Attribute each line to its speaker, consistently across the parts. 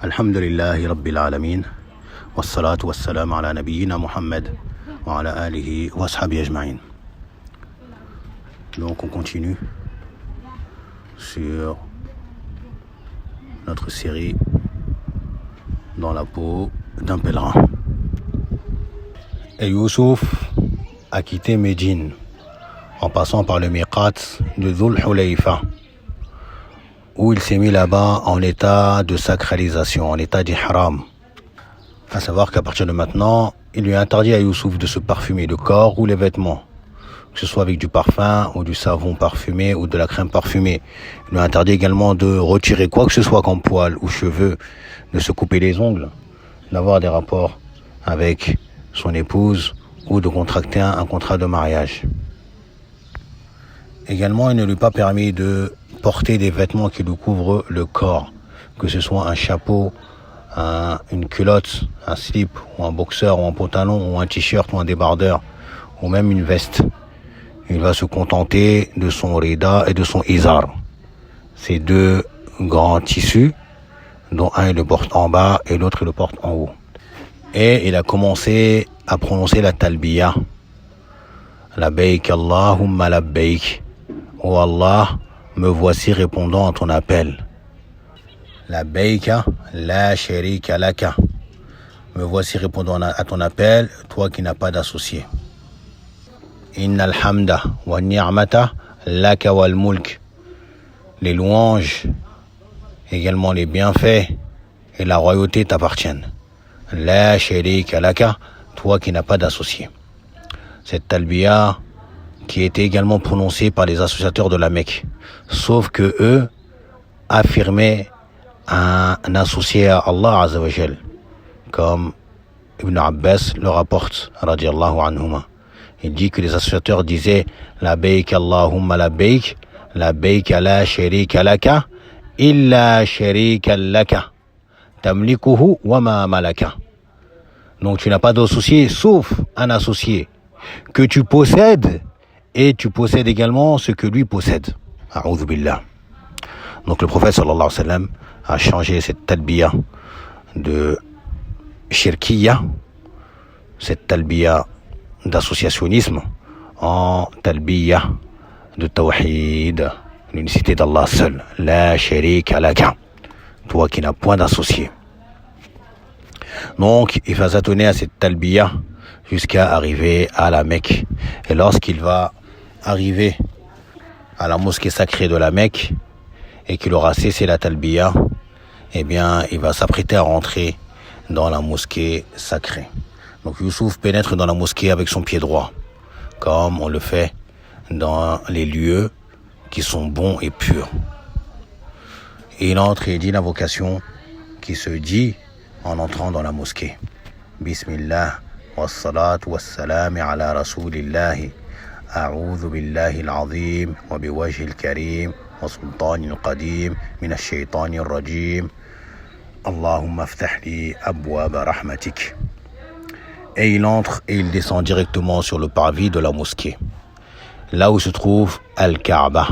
Speaker 1: Alhamdulillahi Rabbil Alamin. Wassalatu wassalam ala nabiyyina Muhammad wa ala alihi wa ashabi ajma'in. Donc on continue sur notre série dans la peau d'un pèlerin. Et Youssouf a quitté Médine en passant par le miqat de Dhul Hulayfa, où il s'est mis là-bas en état de sacralisation, en état d'ihram. À savoir qu'à partir de maintenant, il lui est interdit à Youssouf de se parfumer le corps ou les vêtements, que ce soit avec du parfum ou du savon parfumé ou de la crème parfumée. Il lui est interdit également de retirer quoi que ce soit comme poils ou cheveux, de se couper les ongles, d'avoir des rapports avec son épouse ou de contracter un contrat de mariage. Également, il ne lui est pas permis de porter des vêtements qui lui couvrent le corps, que ce soit un chapeau, une culotte, un slip, ou un boxeur, ou un pantalon, ou un t-shirt, ou un débardeur, ou même une veste. Il va se contenter de son rida et de son izar. Ces deux grands tissus, dont un il le porte en bas et l'autre il le porte en haut. Et il a commencé à prononcer la talbiya. Labbaik Allahumma labbaik. Oh Allah, me voici répondant à ton appel. Labbaika la sharika laka. Me voici répondant à ton appel, toi qui n'as pas d'associé. Innal hamda wa ni'mata laka wal mulk. Les louanges, également les bienfaits et la royauté t'appartiennent. La sharika laka, toi qui n'as pas d'associé. Cette talbiya qui était également prononcée par les associateurs de la Mecque, sauf que eux affirmaient un associé à Allah Azza wa Jal, comme Ibn Abbas le rapporte, radiyallahu anhuma. Il dit que les associateurs disaient Labbaik Allahumma labbaik, labbaik la sharika laka, illa sharika laka, tamlikuhu wa ma malaka. Donc tu n'as pas d'associé sauf un associé que tu possèdes, et tu possèdes également ce que lui possède. A'udhu billah. Donc le prophète sallallahu alayhi wa sallam a changé cette talbiya de shirkiya, cette talbiya d'associationnisme, en talbiya de tawhid, l'unicité d'Allah seul. La sharika laka, toi qui n'as point d'associé. Donc il va s'attonner à cette talbiya jusqu'à arriver à la Mecque. Et lorsqu'il va arriver à la mosquée sacrée de la Mecque et qu'il aura cessé la talbiya, eh bien, il va s'apprêter à rentrer dans la mosquée sacrée. Donc Youssouf pénètre dans la mosquée avec son pied droit, comme on le fait dans les lieux qui sont bons et purs. Et il entre et dit l'invocation qui se dit en entrant dans la mosquée. Bismillah, wassalatu wassalam ala rasulillahi. أعوذ بالله العظيم وبوجه الكريم وسلطان القديم من الشيطان الرجيم اللهم افتح لي أبواب رحمتك. Et il entre et il descend directement sur le parvis de la mosquée, là où se trouve Al-Kaaba,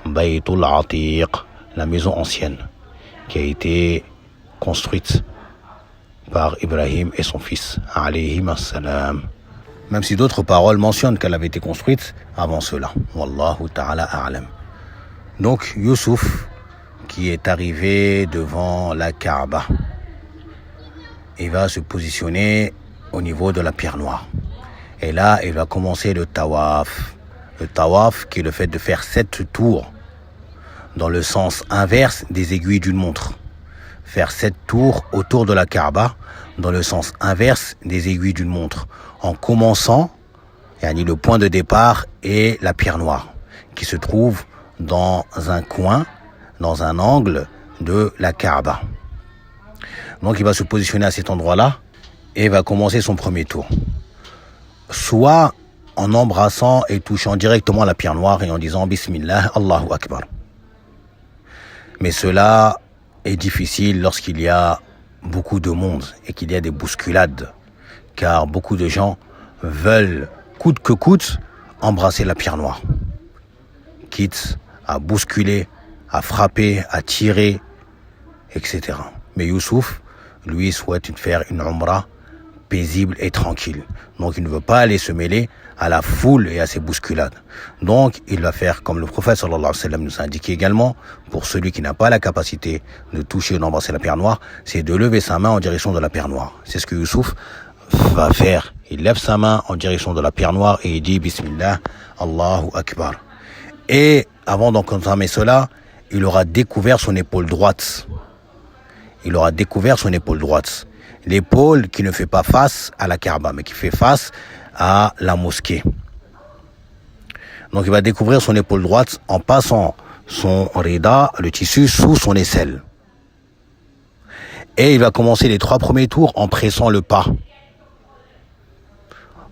Speaker 1: Baytul Atiq, la maison ancienne, qui a été construite par Ibrahim et son fils, alayhim as-salam. Même si d'autres paroles mentionnent qu'elle avait été construite avant cela. Wallahu ta'ala a'lam. Donc Youssouf, qui est arrivé devant la Kaaba, il va se positionner au niveau de la pierre noire. Et là, il va commencer le tawaf. Le tawaf qui est le fait de faire 7 tours dans le sens inverse des aiguilles d'une montre. Faire 7 tours autour de la Kaaba dans le sens inverse des aiguilles d'une montre, en commençant, le point de départ est la pierre noire, qui se trouve dans un coin, dans un angle de la Kaaba. Donc il va se positionner à cet endroit-là et va commencer son premier tour. Soit en embrassant et touchant directement la pierre noire et en disant Bismillah, Allahu Akbar. Mais cela est difficile lorsqu'il y a beaucoup de monde et qu'il y a des bousculades, car beaucoup de gens veulent coûte que coûte embrasser la pierre noire, quitte à bousculer, à frapper, à tirer, etc. Mais Youssouf, lui, souhaite faire une umrah paisible et tranquille. Donc il ne veut pas aller se mêler à la foule et à ses bousculades. Donc il va faire comme le prophète sallallahu alayhi wa sallam nous a indiqué également, pour celui qui n'a pas la capacité de toucher ou d'embrasser la pierre noire, c'est de lever sa main en direction de la pierre noire. C'est ce que Youssouf va faire. Il lève sa main en direction de la pierre noire et il dit Bismillah, Allahu Akbar. Et avant d'entamer cela, il aura découvert son épaule droite. Il aura découvert son épaule droite. L'épaule qui ne fait pas face à la Kaaba, mais qui fait face à la mosquée. Donc il va découvrir son épaule droite en passant son rida, le tissu, sous son aisselle. Et il va commencer les 3 premiers tours en pressant le pas,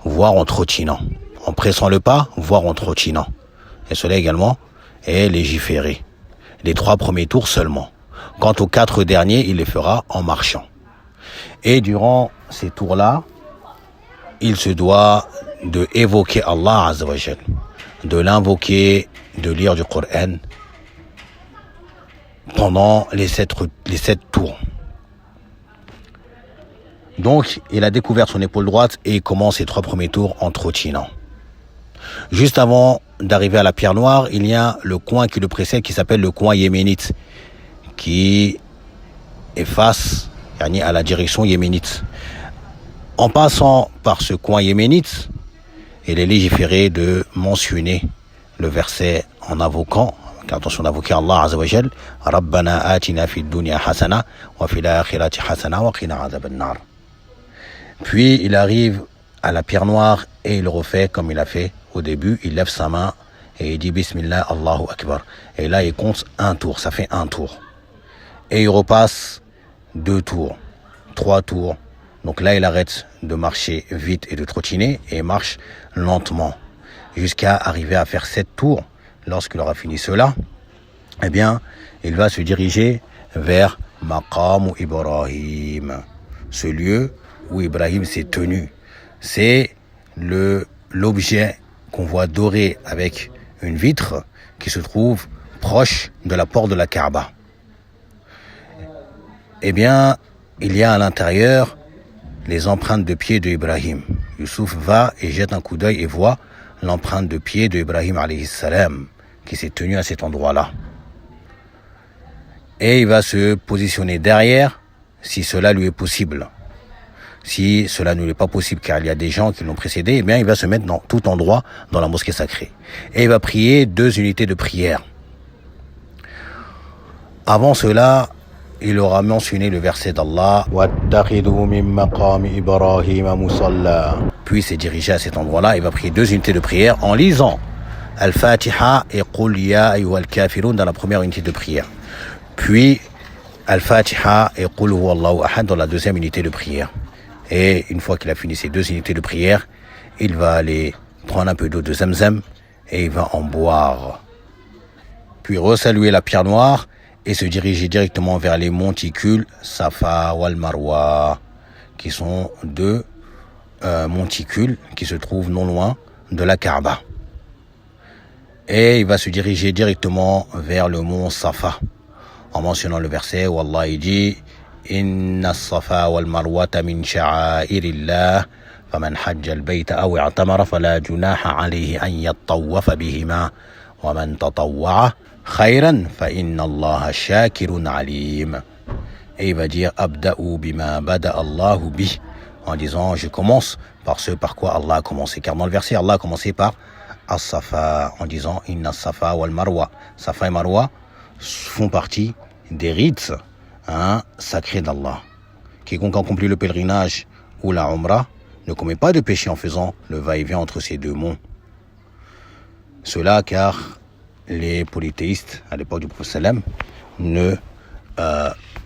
Speaker 1: voire en trottinant. En pressant le pas, voire en trottinant. Et cela également est légiféré. Les 3 premiers tours seulement. Quant aux 4 derniers, il les fera en marchant. Et durant ces tours-là, il se doit de évoquer Allah Azza wa Jal, de l'invoquer, de lire du Coran pendant les 7 tours. Donc, il a découvert son épaule droite et il commence ses 3 premiers tours en trottinant. Juste avant d'arriver à la pierre noire, il y a le coin qui le précède qui s'appelle le coin yéménite, qui est face à la direction yéménite. En passant par ce coin yéménite, il est légiféré de mentionner le verset en invoquant, attention d'invoquer Allah Azza wa Jal, Rabbana atina fid dunya hasana wa fil akhirati hasana wa qina adhaban nar. Puis il arrive à la pierre noire et il refait comme il a fait au début, il lève sa main et il dit Bismillah Allahu Akbar. Et là il compte 1 tour, ça fait 1 tour. Et il repasse 2 tours, 3 tours. Donc là, il arrête de marcher vite et de trottiner et marche lentement jusqu'à arriver à faire 7 tours. Lorsqu'il aura fini cela, eh bien, il va se diriger vers Maqam Ibrahim, ce lieu où Ibrahim s'est tenu. C'est l'objet qu'on voit doré avec une vitre qui se trouve proche de la porte de la Kaaba. Eh bien, il y a à l'intérieur les empreintes de pied de Ibrahim. Youssouf va et jette un coup d'œil et voit l'empreinte de pied de Ibrahim alayhi salam qui s'est tenu à cet endroit-là. Et il va se positionner derrière si cela lui est possible. Si cela ne lui est pas possible car il y a des gens qui l'ont précédé, eh bien il va se mettre dans tout endroit dans la mosquée sacrée. Et il va prier 2 unités de prière. Avant cela, il aura mentionné le verset d'Allah puis s'est dirigé à cet endroit-là. Il va prier 2 unités de prière en lisant Al-Fatiha et Qul ya ayyuhal kafirun dans la première unité de prière. Puis Al-Fatiha et Qul huwallahu ahad dans la 2e unité de prière. Et une fois qu'il a fini ces 2 unités de prière, il va aller prendre un peu d'eau de Zamzam et il va en boire. Puis resaluer la pierre noire et se diriger directement vers les monticules Safa wal Marwa, qui sont 2 monticules qui se trouvent non loin de la Kaaba. Et il va se diriger directement vers le mont Safa, en mentionnant le verset où Allah il dit Inna as-Safa wal Marwata min sha'airillah faman hajja al-bayta aw i'tamara fala junaha alayhi an yattawafa bihima wa man tatawwa'a khayran fa inna Allaha shakirun alim. Et il va dire Abda'u bima bada Allahu bih, en disant je commence par ce par quoi Allah a commencé. Car dans le verset Allah a commencé par As-Safa en disant Inna as-Safa wal Marwa. Safa et Marwa font partie des rites sacrés d'Allah. Quiconque accomplit le pèlerinage ou la Umrah ne commet pas de péché en faisant le va-et-vient entre ces 2 monts. Cela car les polythéistes à l'époque du prophète sallam ne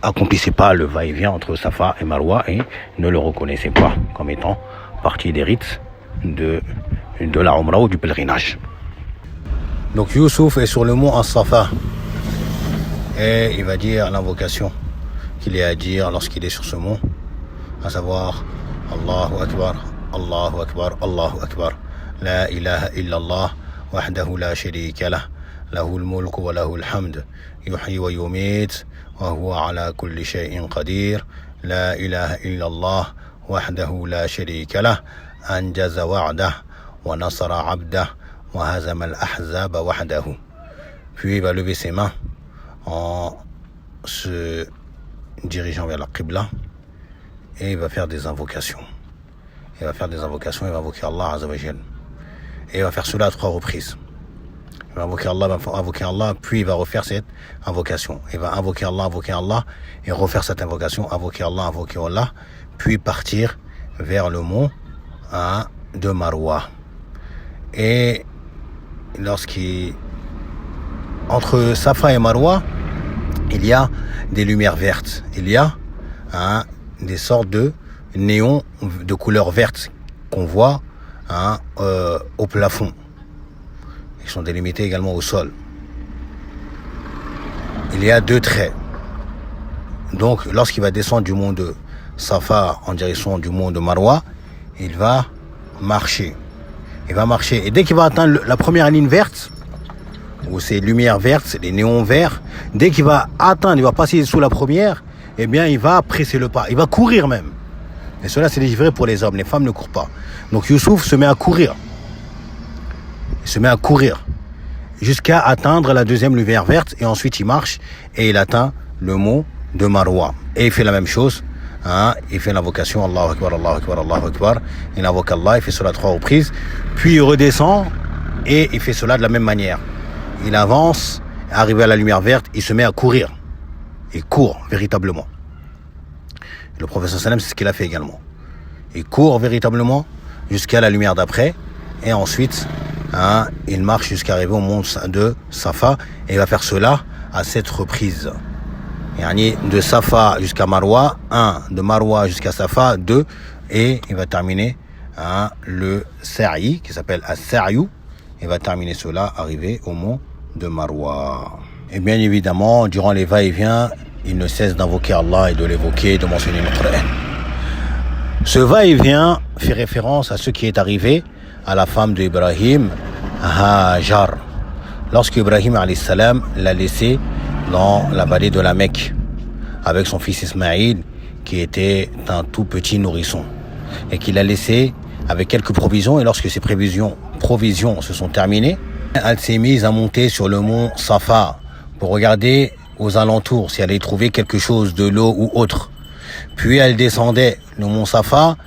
Speaker 1: accomplissaient pas le va-et-vient entre Safa et Marwa et ne le reconnaissaient pas comme étant partie des rites de la Umrah ou du pèlerinage. Donc Youssouf est sur le mont As-Safa et il va dire l'invocation qu'il est à dire lorsqu'il est sur ce mont, à savoir Allahu Akbar, Allahu Akbar, Allahu Akbar, La ilaha illallah, wahdahu la sharika lah, له الملك وله الحمد يحيي ويميت وهو على كل شيء قدير لا إله إلا الله وحده لا شريك له أنجز وعده ونصر عبده وهزم الأحزاب وحده. Puis il va lever ses mains en se dirigeant vers la Qibla et il va faire des invocations. Il va invoquer Allah Azza wa Jal. Et il va faire cela à 3 reprises. Il va invoquer Allah, puis il va refaire cette invocation. Il va invoquer Allah, et refaire cette invocation, invoquer Allah, puis partir vers le mont de Marwa. Et entre Safa et Marwa, il y a des lumières vertes. Il y a des sortes de néons de couleur verte qu'on voit au plafond. Ils sont délimités également au sol. Il y a 2 traits. Donc, lorsqu'il va descendre du mont de Safa en direction du mont de Marwa, il va marcher. Et dès qu'il va atteindre la première ligne verte, où ces lumières vertes, les néons verts, dès qu'il va passer sous la première, eh bien, il va presser le pas. Il va courir même. Et cela, c'est livré pour les hommes. Les femmes ne courent pas. Donc, Youssouf se met à courir. Il se met à courir jusqu'à atteindre la 2e lumière verte et ensuite il marche et il atteint le mont de Marwa. Et il fait la même chose. Il fait l'invocation Allahu Akbar, Allahu Akbar, Allahu Akbar. Il invoque Allah, il fait cela 3 reprises. Puis il redescend et il fait cela de la même manière. Il avance, arrivé à la lumière verte, il se met à courir. Il court véritablement. Le prophète sallam, c'est ce qu'il a fait également. Il court véritablement jusqu'à la lumière d'après et ensuite il marche jusqu'à arriver au mont de Safa et il va faire cela à 7 reprises. De Safa jusqu'à Marwa, 1, de Marwa jusqu'à Safa, 2, et il va terminer le Sa'i qui s'appelle As-Sa'yu. Il va terminer cela arrivé au mont de Marwa. Et bien évidemment, durant les va-et-vient, il ne cesse d'invoquer Allah et de l'évoquer, de mentionner le Coran. Ce va-et-vient fait référence à ce qui est arrivé à la femme d'Ibrahim, Hajar, lorsque Ibrahim alayhi salam l'a laissé dans la vallée de la Mecque avec son fils Ismaïl qui était un tout petit nourrisson et qu'il a laissé avec quelques provisions. Et lorsque ces provisions se sont terminées, elle s'est mise à monter sur le mont Safa pour regarder aux alentours si elle allait trouver quelque chose, de l'eau ou autre. Puis elle descendait le mont Safa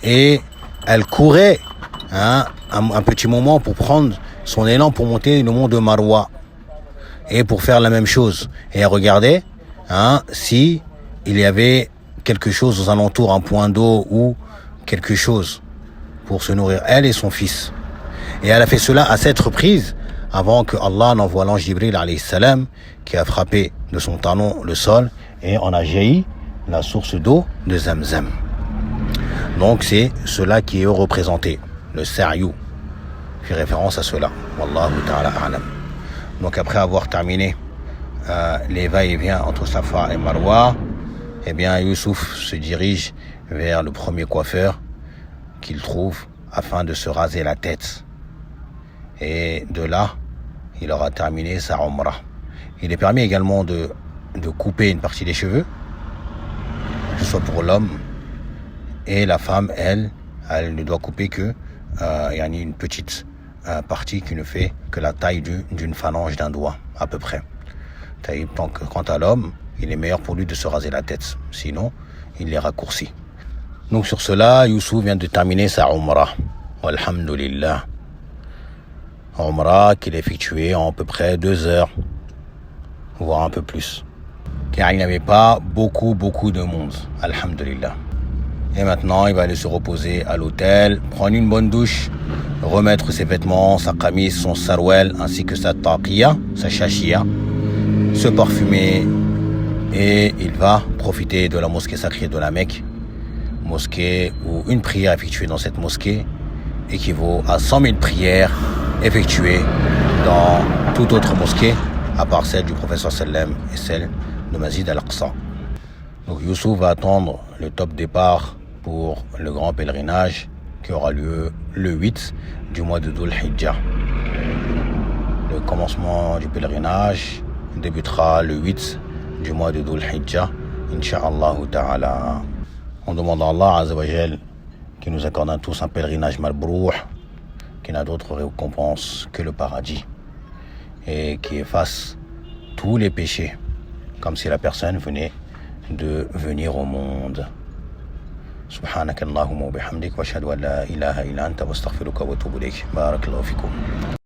Speaker 1: et elle courait un petit moment pour prendre son élan pour monter le mont de Marwa et pour faire la même chose. Et elle regardait si il y avait quelque chose aux alentours, un point d'eau ou quelque chose pour se nourrir, elle et son fils. Et elle a fait cela à 7 reprises avant que Allah n'envoie l'ange Jibril alayhi salam qui a frappé de son talon le sol et en a jailli la source d'eau de Zamzam. Donc c'est cela qui est représenté. Le Sa'yu fait référence à cela. Wallahu ta'ala a'lam. Donc après avoir terminé les va-et-vient entre Safa et Marwa, eh bien Youssouf se dirige vers le premier coiffeur qu'il trouve afin de se raser la tête. Et de là, il aura terminé sa Umrah. Il est permis également de couper une partie des cheveux, que ce soit pour l'homme, et la femme, elle ne doit couper que une petite partie qui ne fait que la taille d'une phalange d'un doigt, à peu près. Donc, quant à l'homme, il est meilleur pour lui de se raser la tête, sinon il les raccourcit. Donc sur cela, Youssouf vient de terminer sa Umrah. Walhamdulillah. Umrah qu'il a effectué en à peu près 2 heures, voire un peu plus. Car il n'y avait pas beaucoup de monde. Alhamdulillah. Et maintenant, il va aller se reposer à l'hôtel, prendre une bonne douche, remettre ses vêtements, sa camise, son sarouel, ainsi que sa taqiya, sa shashia, se parfumer, et il va profiter de la mosquée sacrée de la Mecque, mosquée où une prière effectuée dans cette mosquée équivaut à 100 000 prières effectuées dans toute autre mosquée, à part celle du prophète sallam et celle de Masjid al-Aqsa. Donc Youssouf va attendre le top départ pour le grand pèlerinage qui aura lieu le 8 du mois de Dhul Hijjah. Le commencement du pèlerinage débutera le 8 du mois de Dhul Hijjah, Inch'Allah ta'ala. On demande à Allah Azza wa Jal qui nous accorde à tous un pèlerinage malbrouh, qui n'a d'autre récompense que le paradis, et qui efface tous les péchés, comme si la personne venait de venir au monde. Subhanakallahumma wa bihamdik wa ashhadu an la ilaha illa anta wa astaghfiruka wa atubu ilayk. Barakallahu fikum.